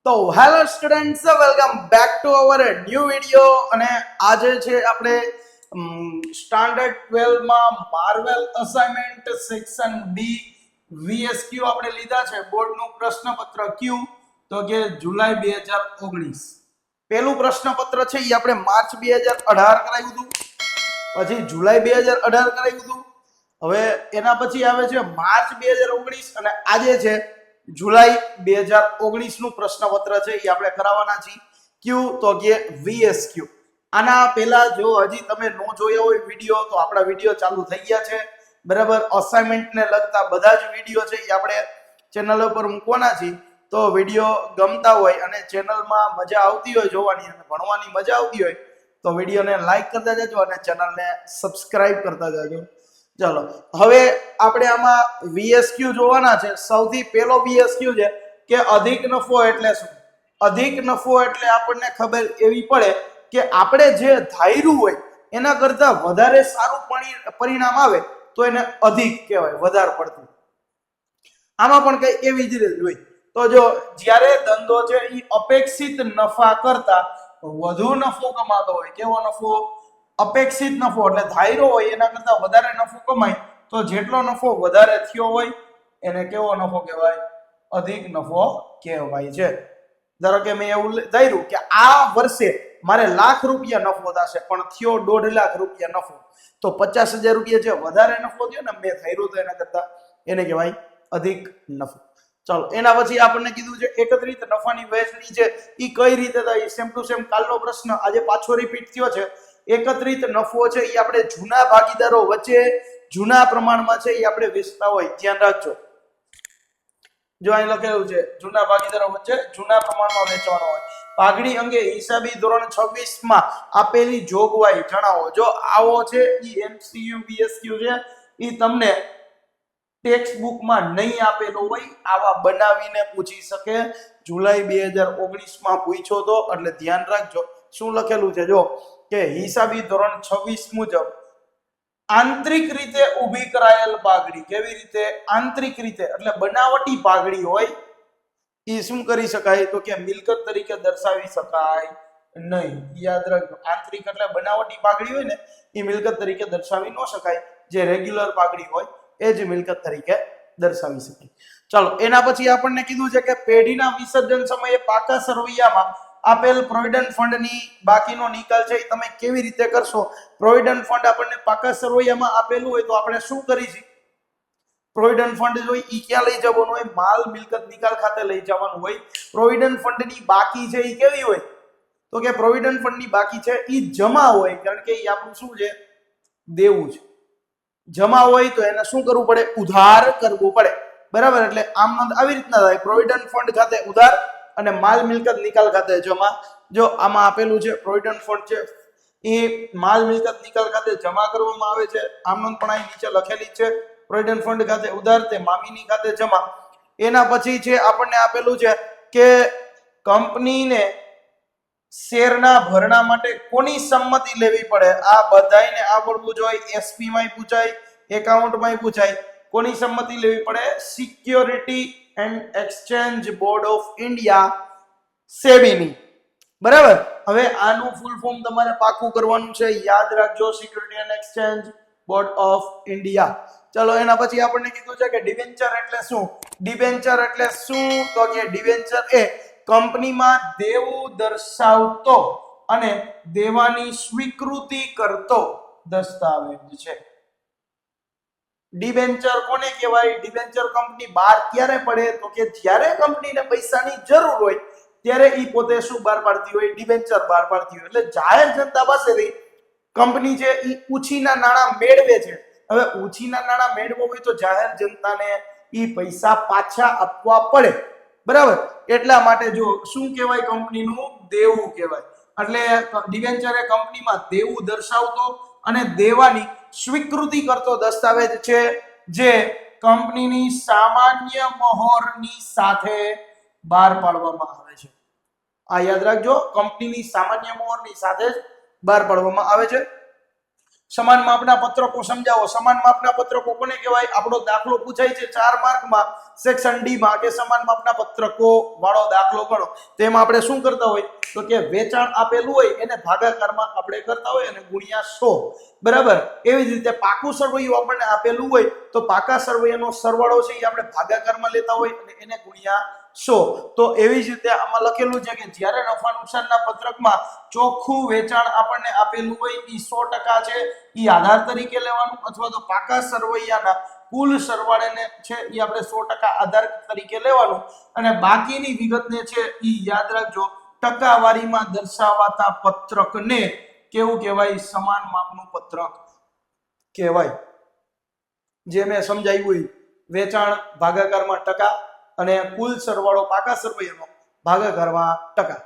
તો hello students, welcome back to our new video. અને આજે છે આપણે સ્ટાન્ડર્ડ 12 માં Marvel assignment section B VSQ આપણે લીધા છે. બોર્ડનું પ્રશ્નપત્ર ક્યુ તો કે જુલાઈ 2019. પહેલું પ્રશ્નપત્ર છે એ આપણે માર્ચ 2018 કરાવ્યું હતું, પછી જુલાઈ 2018 કરાવ્યું હતું. હવે એના પછી આવે છે માર્ચ 2019 અને આજે છે જુલાઈ 2019 નું પ્રશ્નપત્ર છે એ આપણે કરાવવાના છીએ. ક્યુ તો કે વીએસક્યુ. આના પહેલા જો હજી તમે નો જોયો હોય વિડીયો તો આપણા વિડીયો ચાલુ થઈ ગયા છે, બરાબર. અસાઇનમેન્ટ ને લગતા બધા જ વિડીયો છે એ આપણે ચેનલ ઉપર મૂકવાના છીએ. તો વિડીયો ગમતા હોય અને ચેનલમાં મજા આવતી હોય જોવાની અને ભણવાની મજા આવતી હોય તો વિડીયોને લાઈક કરતા જજો અને ચેનલને સબસ્ક્રાઇબ કરતા જજો. ચલો હવે આપણે આમાં વીએસક્યુ જોવાના છે. સૌથી પહેલો વીએસક્યુ છે કે અધિક નફો એટલે શું. અધિક નફો એટલે આપણને ખબર એવી પડે કે આપણે જે ધાર્યું હોય એના કરતા વધારે સારું પરિણામ આવે તો એને અધિક કહેવાય, વધારે પડતું. આમાં પણ કઈ એવી જ રીતે હોય. તો જો જ્યારે ધંધો છે એ અપેક્ષિત નફા કરતા વધુ નફો કમાતો હોય, કેવો નફો? અપેક્ષિત નફો એટલે ધાર્યો હોય એના કરતા વધારે નફો કમાય તો જેટલો નફો વધારે થયો હોય એને કેવો નફો કહેવાય? અધિક નફો કહેવાય છે. ધારો કે મેં એવું ધાર્યું કે આ વર્ષે મારે લાખ રૂપિયા નફો થશે પણ થયો 1.5 લાખ રૂપિયા નફો, તો 50,000 રૂપિયા જે વધારે નફો થયો ને મેં ધાર્યું તો એના કરતા, એને કહેવાય અધિક નફો. ચાલો એના પછી આપણને કીધું છે એકત્રિત નફાની વહેંચણી છે એ કઈ રીતે થાય. સેમ ટુ સેમ કાલનો પ્રશ્ન આજે પાછો રિપીટ થયો છે. એકત્રિત નફો છે એ આપણે જૂના ભાગીદારો વચ્ચે જૂના પ્રમાણમાં છે એ આપણે વેચતા હોય, ધ્યાન રાખજો. જો અહીં લખેલું છે જૂના ભાગીદારો વચ્ચે જૂના પ્રમાણમાં વેચવાનો હોય. પાઘડી અંગે હિસાબી ધોરણ 26 માં આપેલી જોગવાઈ જણાવો. જો આવો છે ઈ એમસીક્યુ બીએસક્યુ છે ઈ તમને ટેક્સ્ટ બુકમાં નહીં આપેલો હોય, આવા બનાવીને પૂછી શકે. જુલાઈ 2019 માં પૂછ્યો તો એટલે ધ્યાન રાખજો. શું લખેલું છે જો કે હિસાબી ધોરણ 26 મુજબ આંતરિક રીતે ઊભી કરાયેલ પાઘડી, કેવી રીતે? આંતરિક રીતે એટલે બનાવટી પાઘડી હોય એ શું કરી શકાય તો કે મિલકત તરીકે દર્શાવી શકાય નહીં. યાદ રાખજો, આંતરિક એટલે બનાવટી પાઘડી હોય ને એ મિલકત તરીકે દર્શાવી ન શકાય. જે રેગ્યુલર પાઘડી હોય એ જ મિલકત તરીકે દર્શાવી શકાય. ચાલો એના પછી આપણને કીધું છે કે પેઢીના વિસર્જન સમયે પાકા સરવૈયામાં આપેલ પ્રોવિડન્ટ ફંડની બાકીનો નિકાલ છે એ તમે કેવી રીતે કરશો? પ્રોવિડન્ટ ફંડ આપણને પાકા સરવૈયામાં આપેલું હોય તો આપણે શું કરીશું? પ્રોવિડન્ટ ફંડ હોય એ ક્યાં લઈ જવાનું હોય? માલ મિલકત નિકાલ ખાતે લઈ જવાનું હોય. પ્રોવિડન્ટ ફંડની બાકી છે એ કેવી હોય તો કે પ્રોવિડન્ટ ફંડની બાકી છે એ જમા હોય, કારણ કે એ આપણું શું છે? દેવું છે. જમા હોય તો એને શું કરવું પડે? ઉધાર કરવું પડે, બરાબર. એટલે આમ આવી રીતના થાય. પ્રોવિડન્ટ ફંડ ખાતે ઉધાર અને માલ મિલકત નિકાલ ખાતે જમા. જો આમાં આપેલું છે પ્રોવિડન્ટ ફંડ છે એ માલ મિલકત નિકાલ ખાતે જમા કરવામાં આવે છે. આમ નોંધ પણ અહીં નીચે લખેલી છે. પ્રોવિડન્ટ ફંડ ખાતે ઉધાર તે મામીની ખાતે જમા. એના પછી છે આપણને આપેલું છે કે કંપનીને શેરના ભરણા માટે કોની સંમતિ લેવી પડે? આ બધાયને આવડવું જોઈએ. એસપી માં પૂછાય, એકાઉન્ટ માં પૂછાય. કોની સંમતિ લેવી પડે? Security and exchange board of India, સેબીની, બરાબર. હવે આનું ફૂલ ફોર્મ તમારે પાકું કરવાનું છે, યાદ રાખજો. Security and exchange board of India. ચલો એના પછી આપણને કીધું છે કે ડિબેન્ચર એટલે શું? ડિબેન્ચર એટલે શું તો કે ડિબેન્ચર એ કંપનીમાં દેવું દર્શાવતો અને દેવાની સ્વીકૃતિ કરતો દસ્તાવેજ છે. ડિબેન્ચર કોને કહેવાય? ડિબેન્ચર કંપની બહાર ક્યારે પડે તો કે જ્યારે કંપનીને પૈસાની જરૂર હોય ત્યારે ઈ પોતે શું બહાર પાડતી હોય? ડિબેન્ચર બહાર પાડતી હોય. એટલે જાહેર જનતા પાસેથી કંપની છે ઈ ઉછીના નાણાં મેળવે છે. હવે ઉછીના નાણાં મેળવવું હોય તો જાહેર જનતાને ઈ પૈસા પાછા આપવા પડે, બરાબર. એટલા માટે જો શું કહેવાય? કંપનીનું દેવું કહેવાય. એટલે ડિબેન્ચર એ કંપનીમાં દેવું દર્શાવતો અને દેવાની સ્વીકૃતિ કરતો દસ્તાવેજ છે જે કંપનીની સામાન્ય મહોરની સાથે બહાર પાડવામાં આવે છે. આ યાદ રાખજો, કંપનીની સામાન્ય મહોરની સાથે જ બહાર પાડવામાં આવે છે. સમાન માપના પત્રકો સમજાવો. સમાન માપના પત્રકો કોને કહેવાય? આપણો દાખલો પૂછાય છે 4 માર્કમાં સેક્શન ડી માં કે સમાન માપના પત્રકો વાળો દાખલો ગણો. તેમાં આપણે શું કરતા હોય તો કે વેચાણ આપેલું હોય એને ભાગાકારમાં આપણે કરતા હોય અને ગુણ્યા 100. બરાબર. એવી જ રીતે પાકું સરવૈયું આપણને આપેલું હોય તો પાકા સરવૈયાનો સરવાળો છે એ આપણે ભાગાકારમાં લેતા હોય અને એને ગુણ્યા 100. તો એવી જ રીતે આમાં લખેલું છે કે જ્યારે નફા નુકસાનના પત્રકમાં ચોખ્ખું વેચાણ આપણને આપેલું હોય એ 100% છે એ આધાર તરીકે લેવાનું, અથવા તો પાકા સરવૈયાના કુલ સરવાળાને છે એ આપણે 100% આધાર તરીકે લેવાનું, અને બાકીની વિગતને છે એ યાદ રાખજો ટકાવારીમાં દર્શાવાતા પત્રકને કેવું કહેવાય? સમાન માપનું પત્રક કહેવાય. જે મેં સમજાવ્યું વેચાણ ભાગાકારમાં ટકા અને કુલ સરવાળો પાકા સરવૈયાનો ભાગાકારમાં ટકા.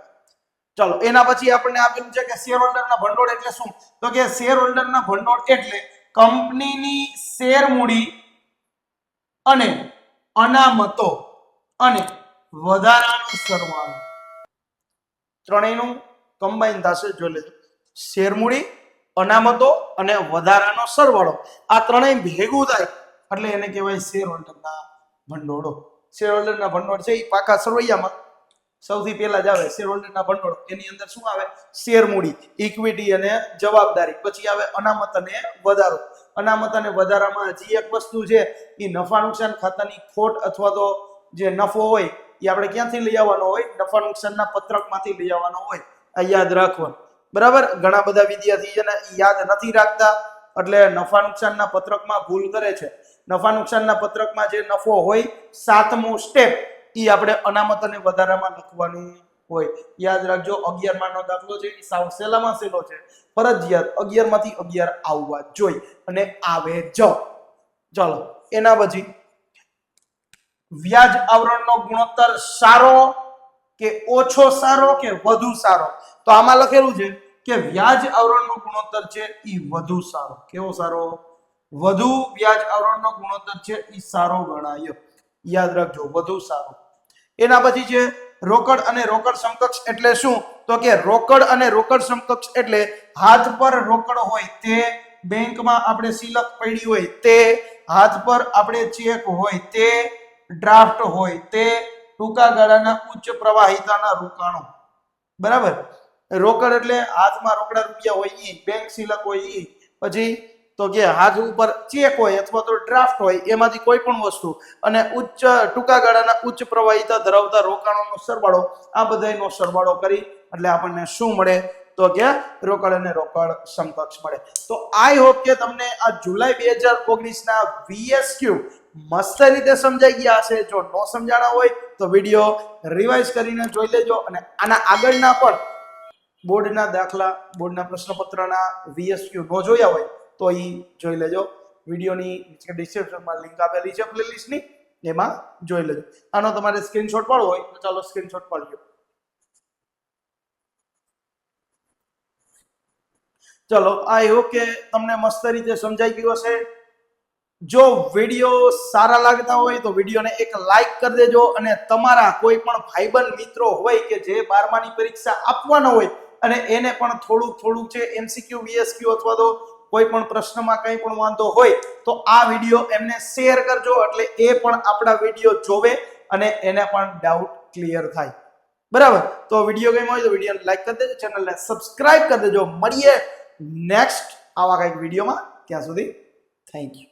ચલો એના પછી આપણને આપેલું છે કે શેર હોલ્ડરના ભંડોળ એટલે શું? તો કે શેર હોલ્ડરના ભંડોળ એટલે કંપનીની શેર મૂડી અને અનામતો અને વધારાનો સરવાળો ત્રણેયનું કમ્બાઈન થશે. જોઈ લેજો. શેર મૂડી, અનામતો અને વધારાનો સરવાળો આ ત્રણેય ભેગું થાય એટલે એને કહેવાય શેર હોલ્ડરના ભંડોળો. શેર હોલ્ડરના ભંડોળ છે એ પાકા સરવૈયામાં સૌથી પહેલા જ આવે. શેર હોલ્ડરના ભંડોળ એની અંદર શું આવે? શેર મૂડી, ઇક્વિટી અને જવાબદારી. પછી આવે અનામત અને વધારો. અનામત અને વધારામાં હજી એક વસ્તુ છે એ નફા નુકસાન ખાતાની ખોટ અથવા તો જે નફો હોય એ આપણે ક્યાંથી લઈ આવવાનો હોય? નફા નુકસાનના પત્રકમાંથી લઈ આવવાનો હોય. આ યાદ રાખવાનું. બરાબર. ઘણા બધા વિદ્યાર્થી છે ને યાદ નથી રાખતા એટલે નફા નુકસાનના પત્રકમાં ભૂલ કરે છે. નફા નુકસાનના પત્રકમાં જે નફો હોય 7મો સ્ટેપ એ આપણે અનામત અને વધારામાં લખવાનું હોય. યાદ રાખજો. 11 માનો દાખલો છે એ સાવ સહેલામાં સહેલો છે. ફરજિયાત 11 માંથી 11 આવવા જોઈએ અને આવે જ. ચાલો એના પછી વ્યાજ આવરણનો ગુણોત્તર સારો કે ઓછો સારો કે વધુ સારો? તો આમાં લખેલું છે કે વ્યાજ આવરણનો ગુણોત્તર છે એ વધુ સારો. કેવો સારો? વધુ વ્યાજ આવરણનો ગુણોત્તર છે એ સારો ગણાય. યાદ રાખજો, વધુ સારો. એના પછી છે રોકડ અને રોકડ સમકક્ષ એટલે શું? તો કે રોકડ અને રોકડ સમકક્ષ એટલે હાથ પર રોકડ હોય તે, બેંકમાં આપણે સિલક પડી હોય તે, હાથ પર આપણે ચેક હોય તે, ડ્રાફ્ટ હોય તે, ટૂંકા ગાળાના ઉચ્ચ પ્રવાહિતાના રોકાણો. બરાબર. રોકડ એટલે હાથમાં રોકડા રૂપિયા હોય ઈ, બેંક સિલક હોય ઈ, પછી તો કે હાથ ઉપર ચેક હોય અથવા તો ડ્રાફ્ટ હોય એમાંથી કોઈ પણ વસ્તુ, અને ઉચ્ચ ટૂંકા ગાળાના ઉચ્ચ પ્રવાહિતા ધરાવતા રોકાણોનો સરવાળો. આ બધાનો સરવાળો કરી એટલે આપણને શું મળે? તો કે રોકડ અને રોકડ સમકક્ષ મળે. તો આઈ હોપ કે તમને આ જુલાઈ 2019 ના VSQ મસ્ત રીતે સમજાઈ ગયા હશે. જો ન સમજાણા હોય તો વિડીયો રિવાઇઝ કરીને જોઈ લેજો, અને આના આગળના પણ બોર્ડના દાખલા, બોર્ડના પ્રશ્નપત્રના VSQ ન જોયા હોય તો એ જોઈ લેજો. વિડીયોની ડિસ્ક્રિપ્શનમાં લિંક આપેલી છે પ્લેલિસ્ટની, એમાં જોઈ લેજો. આનો તમારે સ્ક્રીનશોટ પાડવો હોય તો ચાલો સ્ક્રીનશોટ પાડજો. ચલો આઈ હોપ કે તમને મસ્ત રીતે સમજાઈ ગયું હશે. જો વિડીયો સારા લાગતા હોય તો વિડીયોને એક લાઈક કરી દેજો, અને તમારા કોઈ પણ ભાઈબંધ મિત્રો હોય કે જે 12માની પરીક્ષા આપવાનો હોય અને એને પણ થોડું છે MCQ VSQ અથવા તો કોઈ પણ પ્રશ્નમાં કંઈ પણ વાંધો હોય તો આ વિડીયો એમને શેર કરજો, એટલે એ પણ આપણા વિડીયો જોવે અને એને પણ ડાઉટ ક્લિયર થાય. બરાબર. તો વિડીયો ગમ્યો હોય તો વિડીયોને લાઈક કરી દેજો, ચેનલને સબસ્ક્રાઇબ કરી દેજો. મળીએ નેક્સ્ટ આવા કંઈક વિડીયોમાં. ત્યાં સુધી થેન્ક યુ.